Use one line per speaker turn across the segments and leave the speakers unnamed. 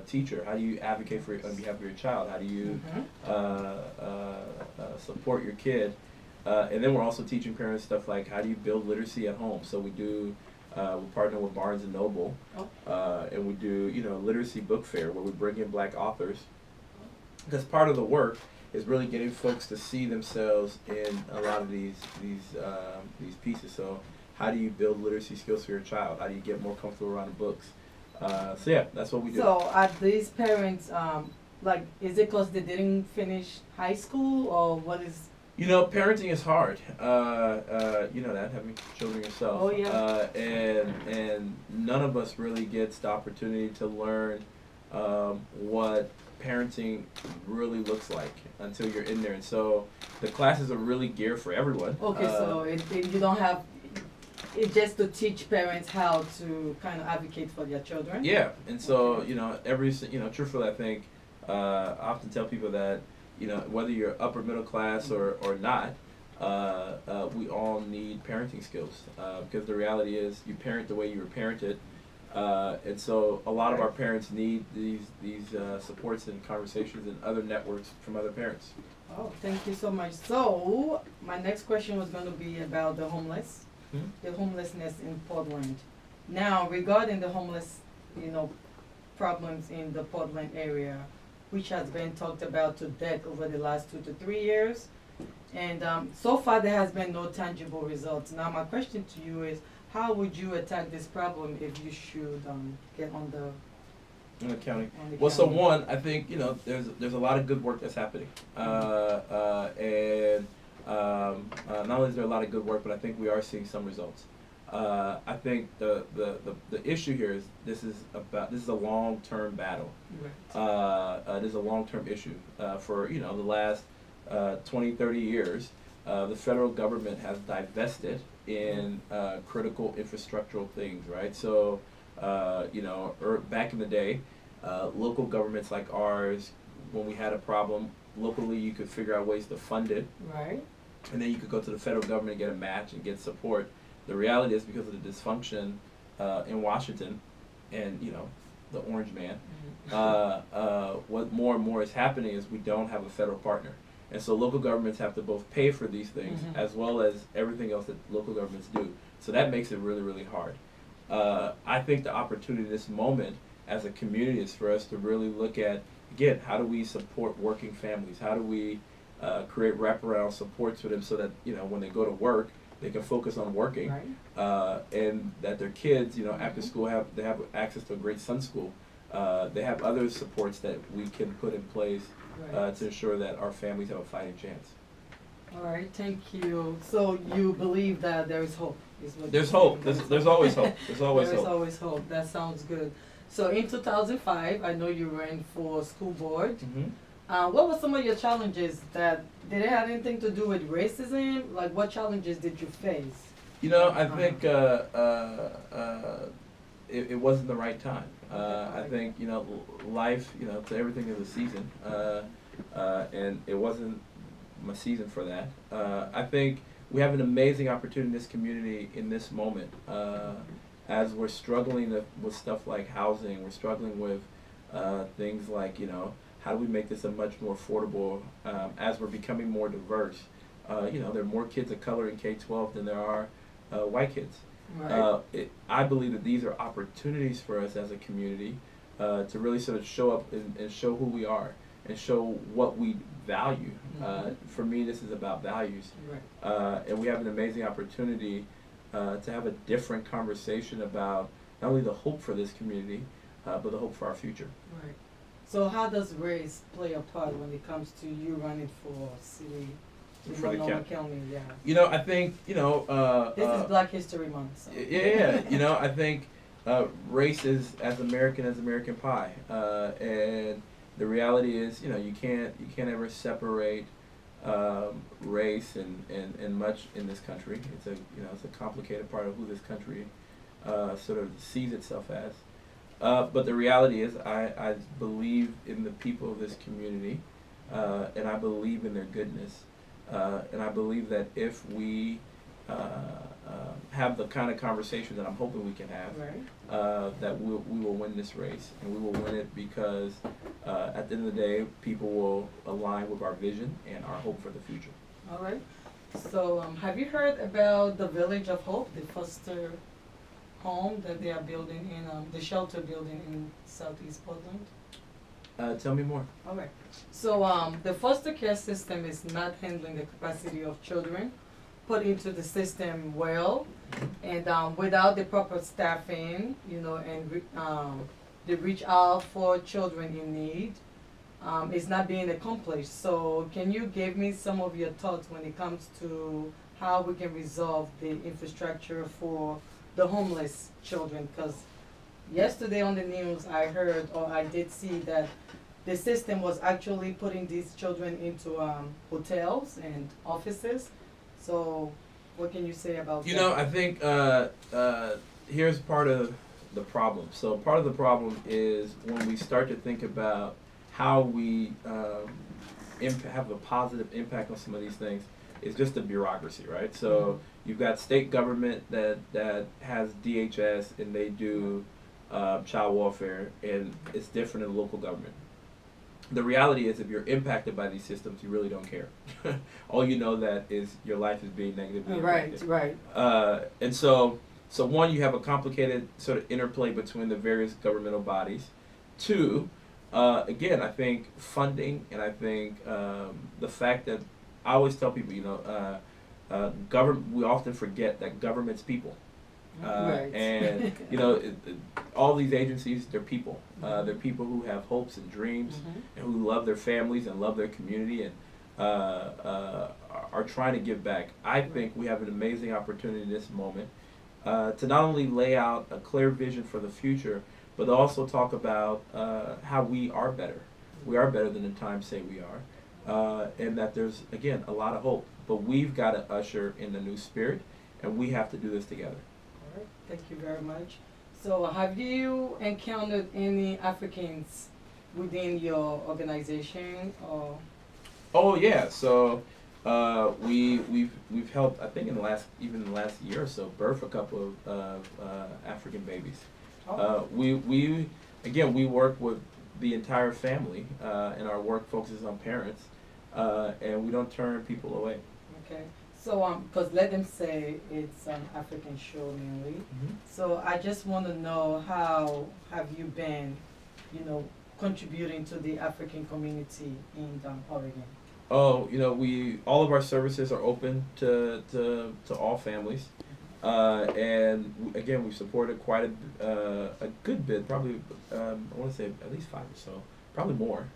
teacher? How do you advocate for on behalf of your child? How do you support your kid? And then we're also teaching parents stuff like how do you build literacy at home. So we do. We partner with Barnes and Noble, and we do literacy book fair where we bring in Black authors. Because part of the work is really getting folks to see themselves in a lot of these pieces. So how do you build literacy skills for your child? How do you get more comfortable around books? So yeah, that's what we do.
So are these parents like, is it because they didn't finish high school, or what is?
Parenting is hard. You know that, having children yourself.
Oh yeah.
And none of us really gets the opportunity to learn what parenting really looks like until you're in there. And so the classes are really geared for everyone.
Okay, so you don't have it just to teach parents how to kind of advocate for their children.
Yeah, and so truthfully, I think I often tell people that whether you're upper middle class or not, we all need parenting skills because the reality is you parent the way you were parented. And so a lot of our parents need these supports and conversations and other networks from other parents.
Oh, thank you so much. So my next question was going to be about the homelessness in Portland. Now, regarding the homeless, problems in the Portland area, which has been talked about to death over the last 2 to 3 years, and so far there has been no tangible results. Now, my question to you is, how would you attack this problem if you should get on the
county?
Well,
so one, I think there's a lot of good work that's happening, and not only is there a lot of good work, but I think we are seeing some results. I think the issue here is this is a long-term battle. Right. This is a long-term issue for the last 20, 30 years. The federal government has divested in critical infrastructural things, right? So, back in the day, local governments like ours, when we had a problem, locally you could figure out ways to fund it.
Right.
And then you could go to the federal government and get a match and get support. The reality is because of the dysfunction in Washington and, the orange man, what more and more is happening is we don't have a federal partner. And so local governments have to both pay for these things as well as everything else that local governments do. So that makes it really, really hard. I think the opportunity this moment as a community is for us to really look at, again, how do we support working families? How do we create wraparound supports for them so that, when they go to work, they can focus on working, right. And that their kids, after school they have access to a great Sun school. They have other supports that we can put in place right. To ensure that our families have a fighting chance.
All right, thank you. So you believe that there is hope?
There's hope. There's always hope. There's always hope.
There's always hope. That sounds good. So in 2005, I know you ran for school board. What were some of your challenges did it have anything to do with racism? Like, what challenges did you face?
I think it wasn't the right time. I think, life, to everything is a season. And it wasn't my season for that. I think we have an amazing opportunity in this community in this moment. As we're struggling with stuff like housing, we're struggling with things like, how do we make this a much more affordable, as we're becoming more diverse. There are more kids of color in K-12 than there are white kids. Right. I believe that these are opportunities for us as a community to really sort of show up and show who we are and show what we value. For me, this is about values. Right. And we have an amazing opportunity to have a different conversation about not only the hope for this community, but the hope for our future.
Right. So how does race play a part when it comes to you running for city?
For the
county,
yeah. I think,
this is Black History Month. So.
Yeah. I think race is as American pie. And the reality is, you can't ever separate race and much in this country. It's a complicated part of who this country sort of sees itself as. But the reality is, I believe in the people of this community, and I believe in their goodness, and I believe that if we have the kind of conversation that I'm hoping we can have,
Right.
that we will win this race, and we will win it because at the end of the day, people will align with our vision and our hope for the future.
All right. So, have you heard about the Village of Hope, the foster home that they are building in, the shelter building in Southeast Portland?
Tell me more.
All right. So, the foster care system is not handling the capacity of children put into the system well, and without the proper staffing, and the reach out for children in need, is not being accomplished. So can you give me some of your thoughts when it comes to how we can resolve the infrastructure for the homeless children? Because yesterday on the news I heard, or I did see, that the system was actually putting these children into hotels and offices. So what can you say about that?
I think here's part of the problem. So part of the problem is when we start to think about how we have a positive impact on some of these things, is just the bureaucracy, right? So you've got state government that has DHS, and they do child welfare, and it's different in local government. The reality is, if you're impacted by these systems, you really don't care. All you know that is your life is being negatively impacted.
Right.
And so one, you have a complicated sort of interplay between the various governmental bodies. Two, again, I think funding, and I think the fact that I always tell people, we often forget that government's people.
Right.
And all these agencies, they're people. They're people who have hopes and dreams, and who love their families and love their community, and are trying to give back. I think we have an amazing opportunity in this moment to not only lay out a clear vision for the future, but also talk about how we are better. We are better than the times say we are, and that there's, again, a lot of hope. But we've got to usher in the new spirit, and we have to do this together.
All right. Thank you very much. So have you encountered any Africans within your organization, or?
Oh yeah. So we've helped, I think, in the last year or so, birth a couple of African babies.
Oh.
We work with the entire family, and our work focuses on parents, and we don't turn people away.
Okay. So, because let them say it's an African show mainly. So I just want to know, how have you been, contributing to the African community in Oregon?
Oh, all of our services are open to all families, and again, we've supported quite a good bit, probably I want to say at least 5 or so, probably more.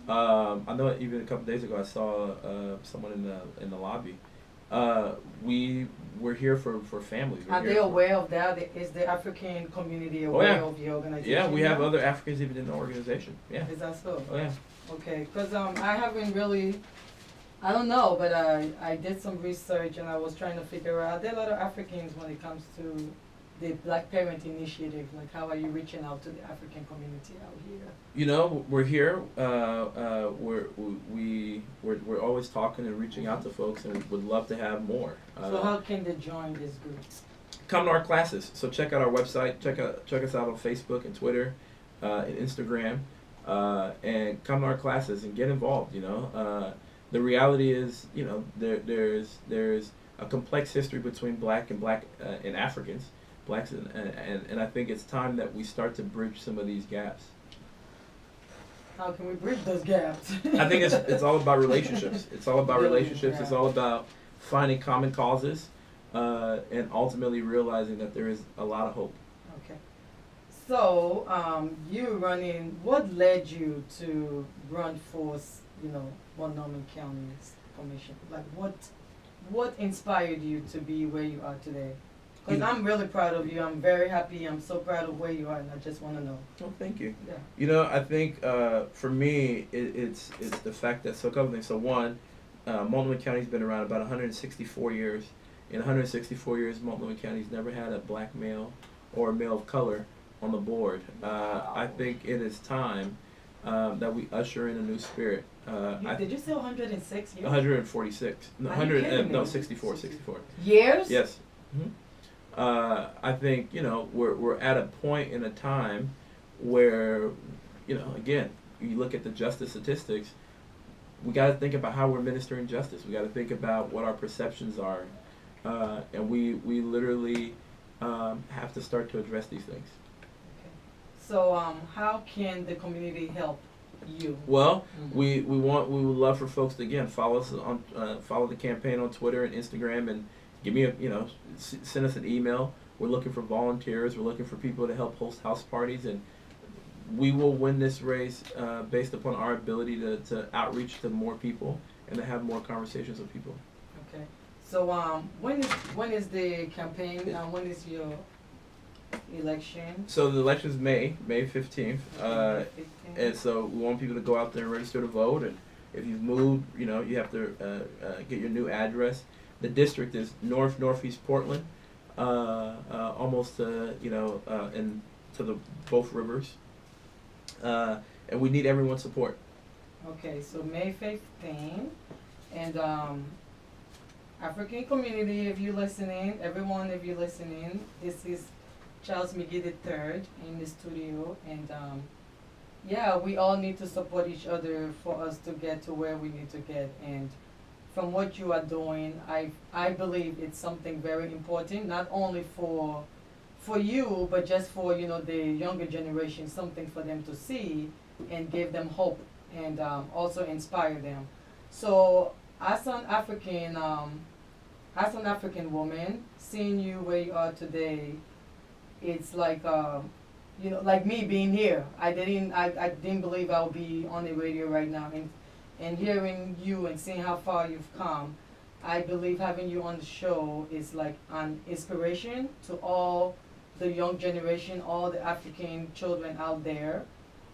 I know even a couple days ago I saw someone in the lobby. We're here for families.
Are they aware of that? Is the African community aware of your organization?
Yeah, we have other Africans even in the organization. Yeah.
Is that so?
Oh yeah.
Okay, because I haven't really, I don't know, but I did some research, and I was trying to figure out, there are a lot of Africans when it comes to the Black Parent Initiative. Like, how are you reaching out to the African community out here?
We're here. We're always talking and reaching out to folks, and we would love to have more.
So how can they join this group?
Come to our classes. So check out our website. Check us out on Facebook and Twitter, and Instagram, and come to our classes and get involved. The reality is, there's a complex history between Black and Africans. Blacks, and I think it's time that we start to bridge some of these gaps.
How can we bridge those gaps?
I think it's all about relationships. It's all about relationships. Yeah. It's all about finding common causes, and ultimately realizing that there is a lot of hope.
Okay. So, what led you to run for, Montgomery County's commission? Like, what inspired you to be where you are today? Because I'm really proud of you. I'm very happy. I'm so proud of where you are, and I just want to know.
Oh, thank you.
Yeah.
I think for me, it's the fact that, so a couple things. So one, Multnomah County's been around about 164 years. In 164 years, Multnomah County's never had a Black male or a male of color on the board.
Wow.
I think it is time that we usher in a new spirit.
Did you say 106 years?
146. No, 64.
Years?
Yes. Mhm. I think we're at a point in a time where again you look at the justice statistics. We got to think about how we're administering justice. We got to think about what our perceptions are, and we literally have to start to address these things.
Okay. So how can the community help you?
Well,
Mm-hmm.
we would love for folks to again follow us on follow the campaign on Twitter and Instagram, and give me send us an email. We're looking for volunteers. We're looking for people to help host house parties, and we will win this race based upon our ability to outreach to more people and to have more conversations with people.
Okay. So when is the campaign? When is your election?
So the election is May 15th, and so we want people to go out there and register to vote. And if you've moved, you have to get your new address. The district is northeast Portland, almost in to the both rivers, and we need everyone's support.
Okay, so May 15th, and African community, if you're listening, everyone, if you're listening, this is Charles McGee III in the studio, and yeah, we all need to support each other for us to get to where we need to get. And from what you are doing, I believe it's something very important, not only for you, but just for the younger generation, something for them to see and give them hope, and also inspire them. So as an African woman, seeing you where you are today, it's like like me being here. I didn't believe I would be on the radio right now, and hearing you and seeing how far you've come. I believe having you on the show is like an inspiration to all the young generation, all the African children out there.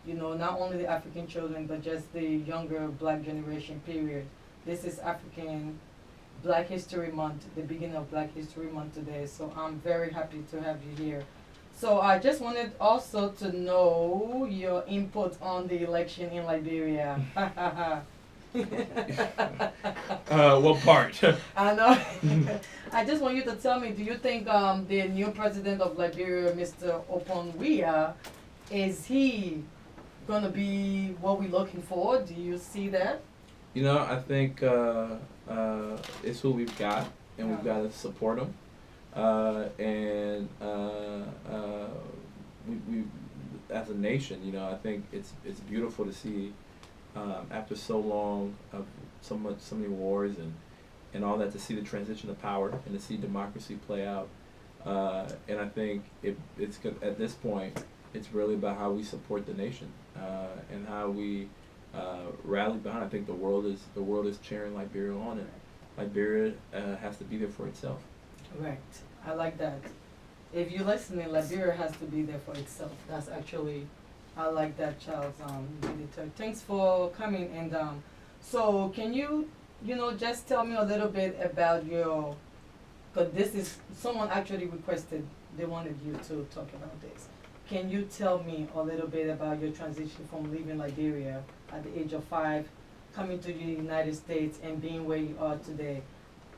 Not only the African children, but just the younger Black generation. Period. This is African Black History Month, the beginning of Black History Month today. So I'm very happy to have you here. So I just wanted also to know your input on the election in Liberia.
What part?
I know. I just want you to tell me, do you think the new president of Liberia, Mr. Oponwia, is he going to be what we're looking for? Do you see that?
I think it's who we've got, and we've got to support him. And we as a nation, I think it's beautiful to see after so long of so many wars and all that, to see the transition of power and to see democracy play out. And I think it's at this point, it's really about how we support the nation and how we rally behind. I think the world is cheering Liberia on, and Liberia has to be there for itself.
Right. I like that. If you're listening, Liberia has to be there for itself. That's actually, I like that, Charles. Thanks for coming. And so can you, just tell me a little bit about your, because this is, someone actually requested, they wanted you to talk about this. Can you tell me a little bit about your transition from leaving Liberia at the age of 5, coming to the United States and being where you are today?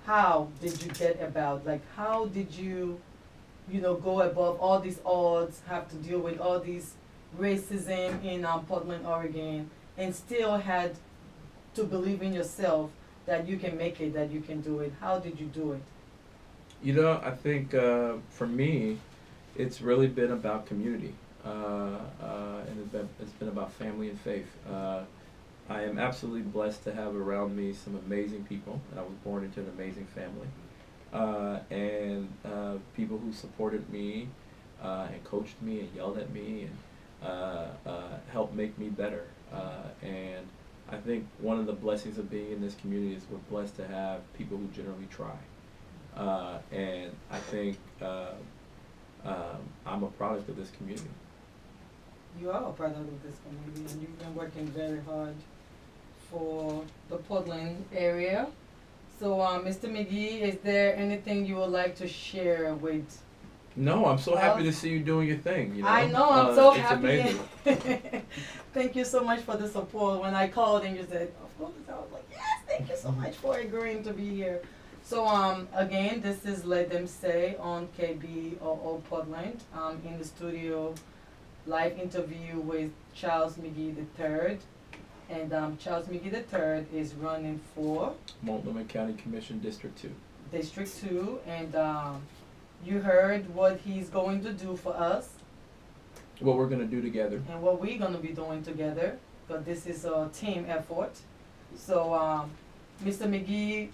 How did you get about, how did you, go above all these odds, have to deal with all these racism in Portland, Oregon, and still had to believe in yourself that you can make it, that you can do it? How did you do it?
I think for me, it's really been about community, and it's been about family and faith. I am absolutely blessed to have around me some amazing people, and I was born into an amazing family, and people who supported me and coached me and yelled at me and helped make me better. And I think one of the blessings of being in this community is we're blessed to have people who generally try. And I think I'm a product of this community.
You are a product of this community, and you've been working very hard for the Portland area. So, Mr. McGee, is there anything you would like to share with?
No, I'm so happy to see you doing your thing.
I know, I'm so happy.
Amazing.
Thank you so much for the support. When I called and you said, of course, I was like, yes, thank you so much for agreeing to be here. So again, this is Let Them Say on KBOO Portland. In the studio, live interview with Charles McGee III. And Charles McGee III is running for
Multnomah County Commission District 2.
District 2. And you heard what he's going to do for us
What we're going to do together.
and what we're going to be doing together. But this is a team effort. So, Mr. McGee,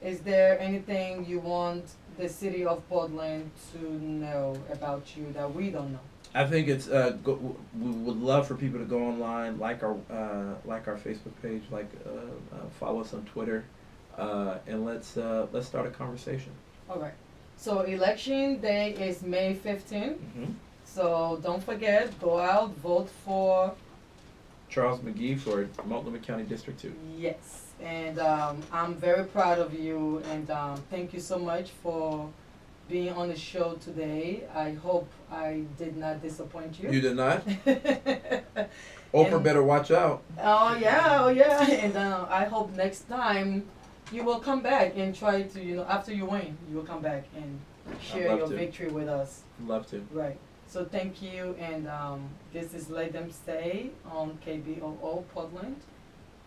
is there anything you want the city of Portland to know about you that we don't know?
I think it's we would love for people to go online, like our Facebook page, follow us on Twitter, and let's start a conversation.
All right. So election day is May 15th.
Mm-hmm.
So don't forget, go out, vote for.
Charles McGee for Multnomah County District 2.
Yes. And I'm very proud of you, and thank you so much for being on the show today. I hope I did not disappoint you.
You did not? Oprah better watch out.
Oh yeah. And I hope next time you will come back and try to, after you win, you will come back and share your victory with us.
Love to.
Right. So thank you, and this is Let Them Say on KBOO Portland.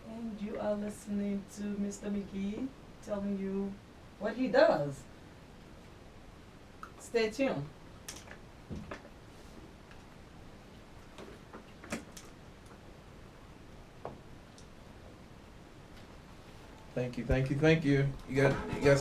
And you are listening to Mr. McGee telling you what he does. Stay tuned.
Thank you. You got